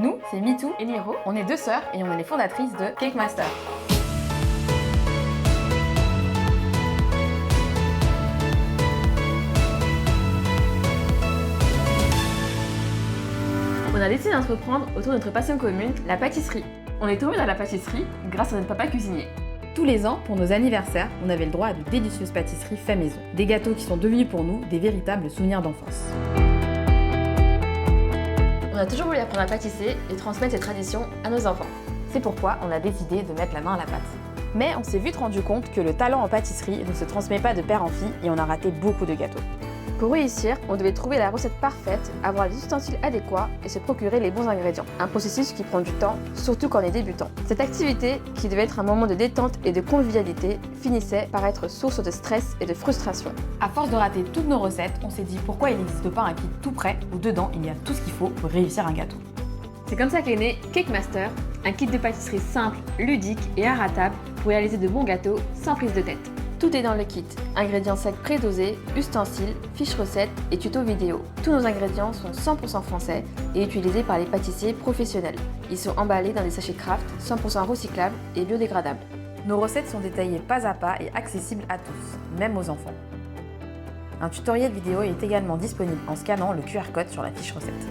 Nous, c'est Mitou et Niro, on est deux sœurs et on est les fondatrices de Cake Master. On a décidé d'entreprendre autour de notre passion commune, la pâtisserie. On est tombé dans la pâtisserie grâce à notre papa cuisinier. Tous les ans, pour nos anniversaires, on avait le droit à de délicieuses pâtisseries fait maison. Des gâteaux qui sont devenus pour nous des véritables souvenirs d'enfance. On a toujours voulu apprendre à pâtisser et transmettre cette tradition à nos enfants. C'est pourquoi on a décidé de mettre la main à la pâte. Mais on s'est vite rendu compte que le talent en pâtisserie ne se transmet pas de père en fille et on a raté beaucoup de gâteaux. Pour réussir, on devait trouver la recette parfaite, avoir les ustensiles adéquats et se procurer les bons ingrédients. Un processus qui prend du temps, surtout quand on est débutant. Cette activité, qui devait être un moment de détente et de convivialité, finissait par être source de stress et de frustration. À force de rater toutes nos recettes, on s'est dit pourquoi il n'existe pas un kit tout prêt où dedans il y a tout ce qu'il faut pour réussir un gâteau. C'est comme ça qu'est né Cake Master, un kit de pâtisserie simple, ludique et inratable pour réaliser de bons gâteaux sans prise de tête. Tout est dans le kit, ingrédients secs prédosés, ustensiles, fiches recettes et tutos vidéo. Tous nos ingrédients sont 100% français et utilisés par les pâtissiers professionnels. Ils sont emballés dans des sachets craft 100% recyclables et biodégradables. Nos recettes sont détaillées pas à pas et accessibles à tous, même aux enfants. Un tutoriel vidéo est également disponible en scannant le QR code sur la fiche recette.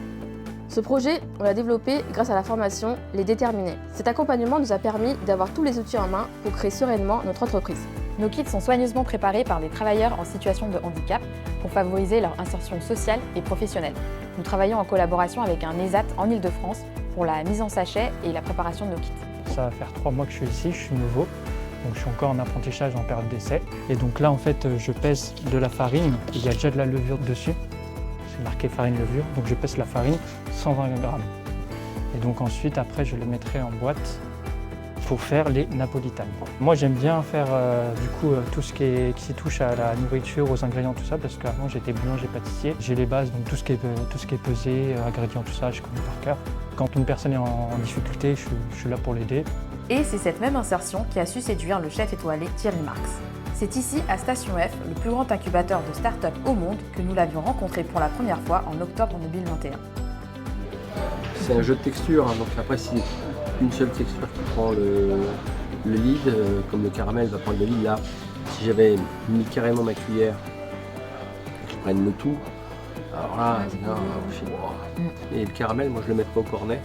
Ce projet, on l'a développé grâce à la formation Les Déterminés. Cet accompagnement nous a permis d'avoir tous les outils en main pour créer sereinement notre entreprise. Nos kits sont soigneusement préparés par des travailleurs en situation de handicap pour favoriser leur insertion sociale et professionnelle. Nous travaillons en collaboration avec un ESAT en Ile-de-France pour la mise en sachet et la préparation de nos kits. Ça va faire 3 mois que je suis ici, je suis nouveau, donc je suis encore en apprentissage en période d'essai. Et donc là en fait je pèse de la farine, il y a déjà de la levure dessus, c'est marqué farine levure, donc je pèse la farine 120 grammes. Et donc ensuite après je le mettrai en boîte pour faire les napolitanes. Moi j'aime bien faire tout ce qui touche à la nourriture, aux ingrédients, tout ça, parce qu'avant j'étais boulanger pâtissier. J'ai les bases, donc tout ce qui est pesé, ingrédients, tout ça, je connais par cœur. Quand une personne est en difficulté, je suis là pour l'aider. Et c'est cette même insertion qui a su séduire le chef étoilé Thierry Marx. C'est ici, à Station F, le plus grand incubateur de start-up au monde, que nous l'avions rencontré pour la première fois en octobre 2021. C'est un jeu de texture, hein, donc après c'est une seule texture qui prend le lead, comme le caramel va prendre le lead. Là, si j'avais mis carrément ma cuillère, que je prenne le tout, alors là, et le caramel, moi je le mettrais au cornet,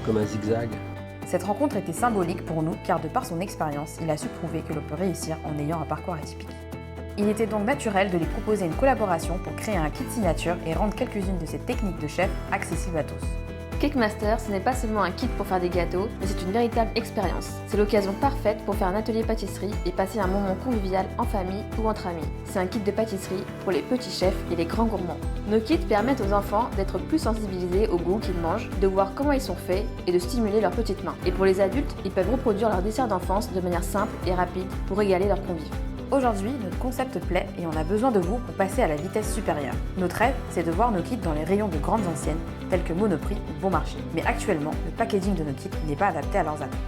comme un zigzag. Cette rencontre était symbolique pour nous car de par son expérience, il a su prouver que l'on peut réussir en ayant un parcours atypique. Il était donc naturel de lui proposer une collaboration pour créer un kit signature et rendre quelques-unes de ses techniques de chef accessibles à tous. Cake Master, ce n'est pas seulement un kit pour faire des gâteaux, mais c'est une véritable expérience. C'est l'occasion parfaite pour faire un atelier pâtisserie et passer un moment convivial en famille ou entre amis. C'est un kit de pâtisserie pour les petits chefs et les grands gourmands. Nos kits permettent aux enfants d'être plus sensibilisés au goût qu'ils mangent, de voir comment ils sont faits et de stimuler leurs petites mains. Et pour les adultes, ils peuvent reproduire leur dessert d'enfance de manière simple et rapide pour régaler leurs convives. Aujourd'hui, notre concept plaît et on a besoin de vous pour passer à la vitesse supérieure. Notre rêve, c'est de voir nos kits dans les rayons de grandes enseignes, telles que Monoprix ou Bon Marché. Mais actuellement, le packaging de nos kits n'est pas adapté à leurs attentes.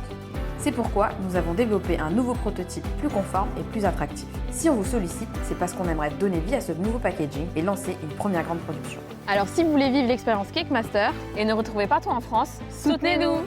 C'est pourquoi nous avons développé un nouveau prototype plus conforme et plus attractif. Si on vous sollicite, c'est parce qu'on aimerait donner vie à ce nouveau packaging et lancer une première grande production. Alors si vous voulez vivre l'expérience Cake Master et ne retrouvez pas tout en France, soutenez-nous.